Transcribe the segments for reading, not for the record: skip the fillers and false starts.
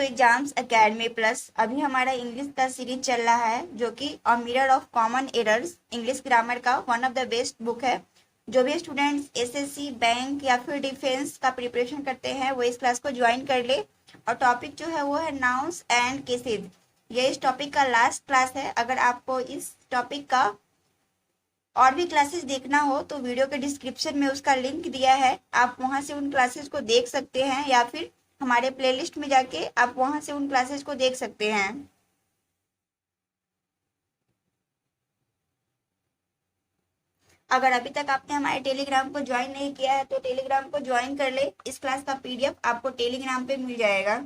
Exams academy plus. अभी हमारा English का सीरीज चल रहा है जो कि a mirror of common errors, English grammar का one of the best book है। जो भी स्टूडेंट्स एसएससी बैंक या फिर डिफेंस का प्रिपरेशन करते हैं वो इस क्लास को ज्वाइन कर ले। और टॉपिक जो है वो है नाउन्स एंड केसेज। ये इस टॉपिक का लास्ट क्लास है। अगर आपको इस टॉपिक का और भी क्लासेस देखना हो तो वीडियो के डिस्क्रिप्शन में उसका लिंक दिया है, आप वहां से उन क्लासेस को देख सकते हैं, या फिर हमारे प्लेलिस्ट में जाके आप वहां से उन क्लासेस को देख सकते हैं। अगर अभी तक आपने हमारे टेलीग्राम को ज्वाइन नहीं किया है तो टेलीग्राम को ज्वाइन कर ले। इस क्लास का पीडीएफ आपको टेलीग्राम पे मिल जाएगा।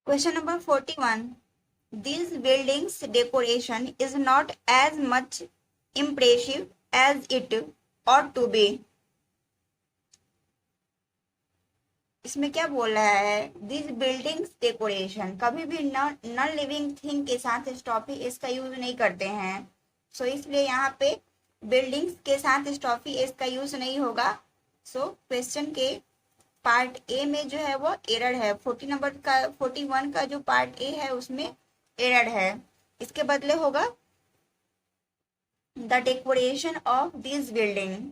Question number 41। This building's decoration is not as much impressive as it ought to be. इसमें क्या बोल रहा है? दिस बिल्डिंग्स डेकोरेशन, कभी भी नॉन लिविंग थिंग के साथ स्टॉफी इसका यूज नहीं करते हैं। सो इसलिए यहाँ पे बिल्डिंग्स के साथ स्टॉफी इसका यूज नहीं होगा। सो क्वेश्चन के पार्ट ए में जो है वो एरर है। 41 का जो पार्ट ए है उसमें एरर है। इसके बदले होगा the decoration of this building.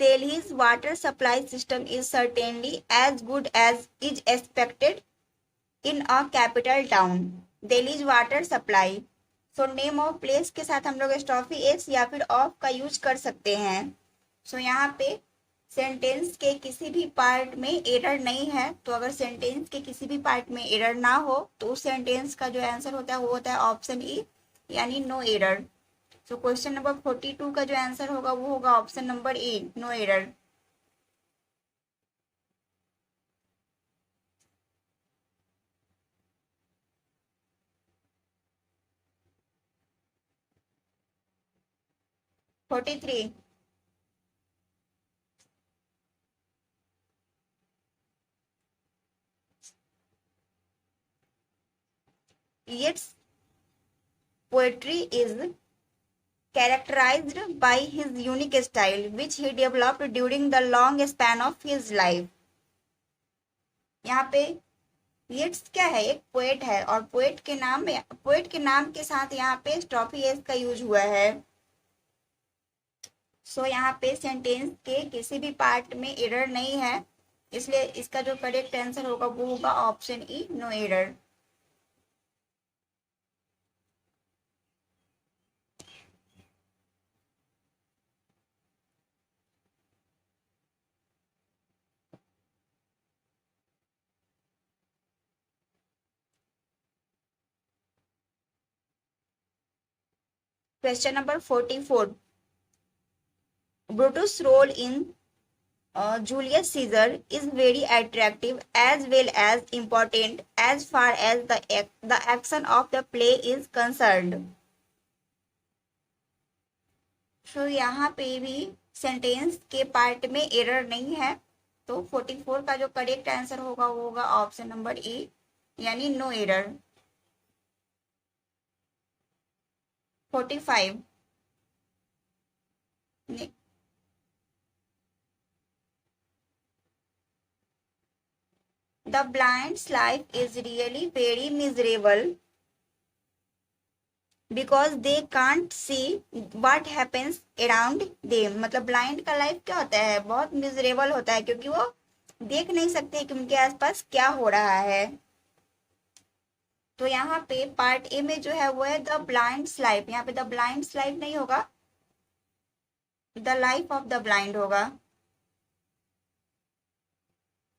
Delhi's water supply system is certainly as good as is expected in a capital town. Delhi's water supply. So name of place के साथ हम लोग स्टॉफी एस या फिर ऑफ का यूज कर सकते हैं। सो यहाँ पे सेंटेंस के किसी भी पार्ट में एरर नहीं है। तो अगर सेंटेंस के किसी भी पार्ट में एरर ना हो तो उस सेंटेंस का जो आंसर होता है वो होता है ऑप्शन ई, यानी no error. So question number 42 का जो आंसर होगा वो होगा option number A, no error. Forty three. Yeats poetry is characterized by his unique style, which he developed during the long span of his life. यहाँ पे येट्स क्या है? एक पोएट है और पोएट के नाम के साथ यहाँ पे स्टॉफी एस का यूज हुआ है। सो यहाँ पे सेंटेंस के किसी भी पार्ट में एरर नहीं है, इसलिए इसका जो करेक्ट आंसर होगा वो होगा option E, no error. Question number 44. Brutus' role in Julius Caesar is very attractive as well as important as far as the action of the play is concerned. So यहाँ पे भी sentence के part में error नहीं है। तो 44 का जो करेक्ट आंसर होगा वो होगा ऑप्शन नंबर ए, यानी no error. 45। The blind's life is really very miserable because they can't see what happens around them। मतलब ब्लाइंड का लाइफ क्या होता है? बहुत मिजरेबल होता है क्योंकि वो देख नहीं सकते कि उनके आसपास क्या हो रहा है। तो यहाँ पे पार्ट ए में जो है वो है द ब्लाइंड्स लाइफ। यहाँ पे द ब्लाइंड्स लाइफ नहीं होगा, the life of the blind होगा,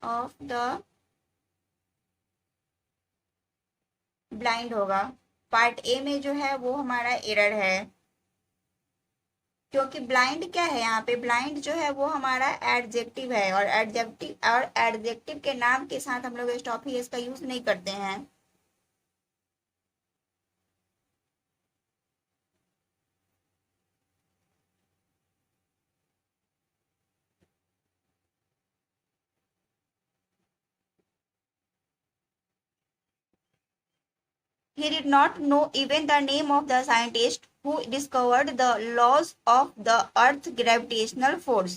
ऑफ द ब्लाइंड होगा। पार्ट ए में जो है वो हमारा एरर है। क्योंकि ब्लाइंड क्या है, यहाँ पे ब्लाइंड जो है वो हमारा एडजेक्टिव है, और एडजेक्टिव के नाम के साथ हम लोग स्टॉप ही इसका यूज नहीं करते हैं। He did not know even the name of the scientist who discovered the laws of the Earth's gravitational force.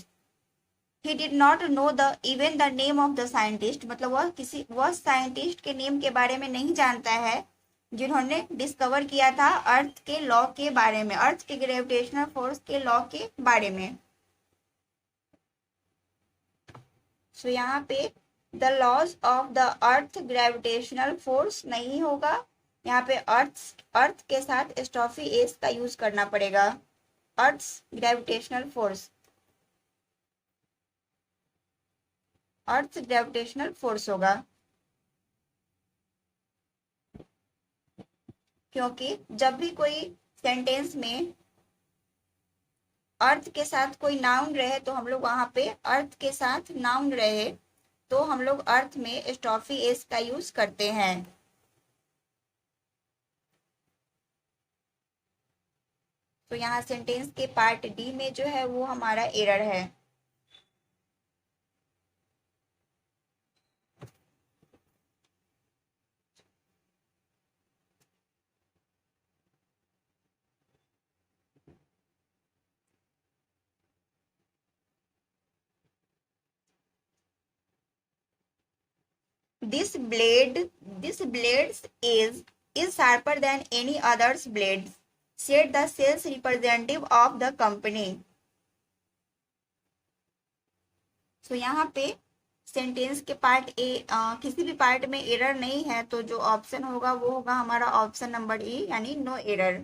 He did not know the even the name of the scientist, मतलब वह scientist के name के बारे में नहीं जानता है जिन्होंने डिस्कवर किया था अर्थ के लॉ के बारे में, अर्थ के ग्रेविटेशनल फोर्स के लॉ के बारे में। सो यहाँ पे the laws of the earth gravitational force नहीं होगा, यहाँ पे अर्थ के साथ स्टॉफी एस का यूज करना पड़ेगा, अर्थ ग्रेविटेशनल फोर्स, अर्थ ग्रेविटेशनल फोर्स होगा। क्योंकि जब भी कोई सेंटेंस में अर्थ के साथ कोई नाउन रहे तो हम लोग वहां पे अर्थ के साथ नाउन रहे तो हम लोग अर्थ में स्टॉफी एस का यूज करते हैं। तो यहाँ सेंटेंस के पार्ट डी में जो है वो हमारा एरर है। This blade's edge is sharper than any other's blades, said the sales representative of the company. So यहाँ पे सेंटेंस के पार्ट ए किसी भी पार्ट में एरर नहीं है तो जो ऑप्शन होगा वो होगा हमारा ऑप्शन नंबर ए, यानी नो एरर।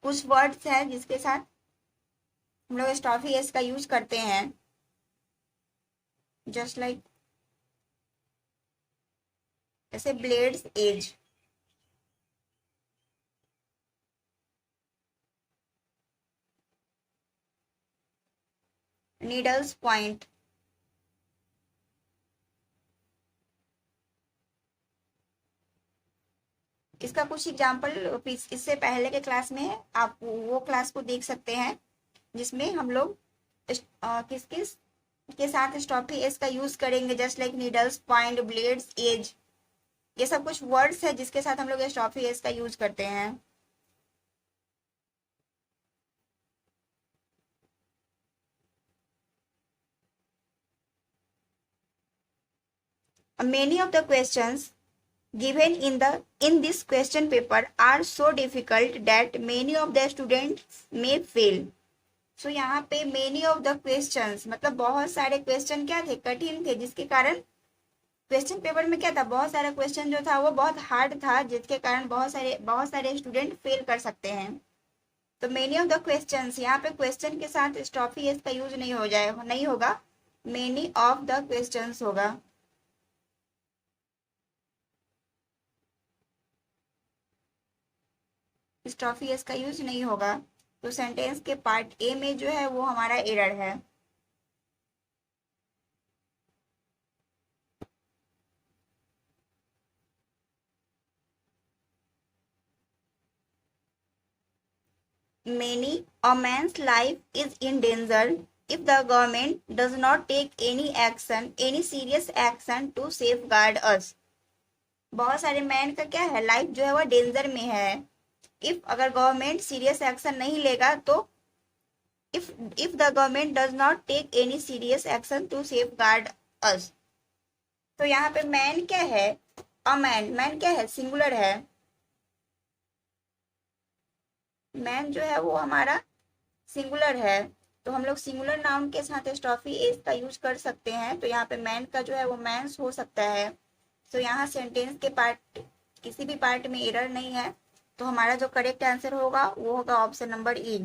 कुछ वर्ड्स है जिसके साथ हम लोग स्टॉफी एस का यूज करते हैं, जस्ट लाइक ऐसे ब्लेड्स एज, नीडल्स पॉइंट, इसका कुछ एग्जाम्पल इससे पहले के क्लास में है, आप वो क्लास को देख सकते हैं जिसमें हम लोग किस किस के साथ स्टॉफी एस का यूज करेंगे, just like needles point, blades edge, ये सब कुछ वर्ड्स है जिसके साथ हम लोग स्टॉफी एस का यूज करते हैं। Many of the questions given in this question paper are so difficult that many of the students may fail. So यहाँ पे many of the questions मतलब बहुत सारे क्वेश्चन क्या थे, कठिन थे, जिसके कारण क्वेश्चन पेपर में क्या था, बहुत सारा क्वेश्चन जो था वो बहुत हार्ड था, जिसके कारण बहुत सारे स्टूडेंट फेल कर सकते हैं। तो मेनी ऑफ द क्वेश्चंस, यहाँ पे क्वेश्चन के साथ स्टॉफी एस का यूज नहीं होगा, मेनी ऑफ द क्वेश्चंस होगा। स्टॉफी एस का यूज नहीं होगा, तो सेंटेंस के पार्ट ए में जो है वो हमारा एरर है। Many a man's life is in danger if the government does not take any serious action to safeguard us. बहुत सारे मैन का क्या है, लाइफ जो है वो डेंजर में है, इफ अगर गवर्नमेंट सीरियस एक्शन नहीं लेगा तो if the government does not take any serious action to safeguard us. तो यहाँ पे मैन क्या है, अ मैन क्या है, सिंगुलर है, मैन जो है वो हमारा सिंगुलर है, तो हम लोग सिंगुलर नाउन के साथ स्टॉफी एस का यूज कर सकते हैं। तो यहाँ पे मैन का जो है वो मैंस हो सकता है। तो यहाँ सेंटेंस के पार्ट किसी भी पार्ट में एरर नहीं है, तो हमारा जो करेक्ट आंसर होगा वो होगा option number E.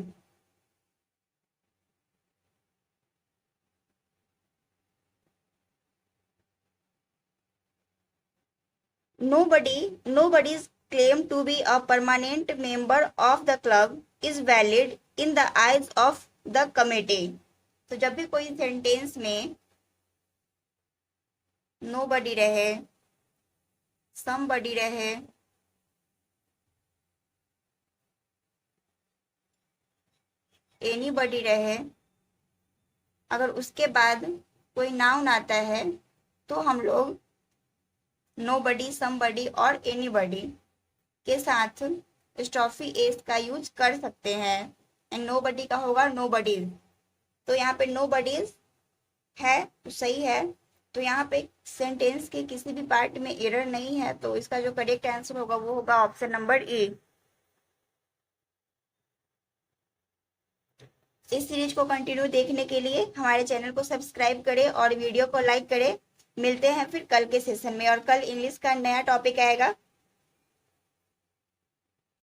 Nobody claim to be a permanent member of the club is valid in the eyes of the committee. तो जब भी कोई सेंटेंस में nobody रहे, somebody रहे, anybody रहे, अगर उसके बाद कोई नाउन आता है तो हम लोग nobody, somebody और anybody के साथ स्टॉफी एस का यूज कर सकते हैं। एंड nobody का होगा nobody। तो यहाँ पे nobodies है तो सही है। तो यहाँ पे सेंटेंस के किसी भी पार्ट में एरर नहीं है, तो इसका जो करेक्ट आंसर होगा वो होगा ऑप्शन नंबर ए। इस सीरीज को कंटिन्यू देखने के लिए हमारे चैनल को सब्सक्राइब करें और वीडियो को लाइक करें। मिलते हैं फिर कल के सेशन में, और कल इंग्लिश का नया टॉपिक आएगा।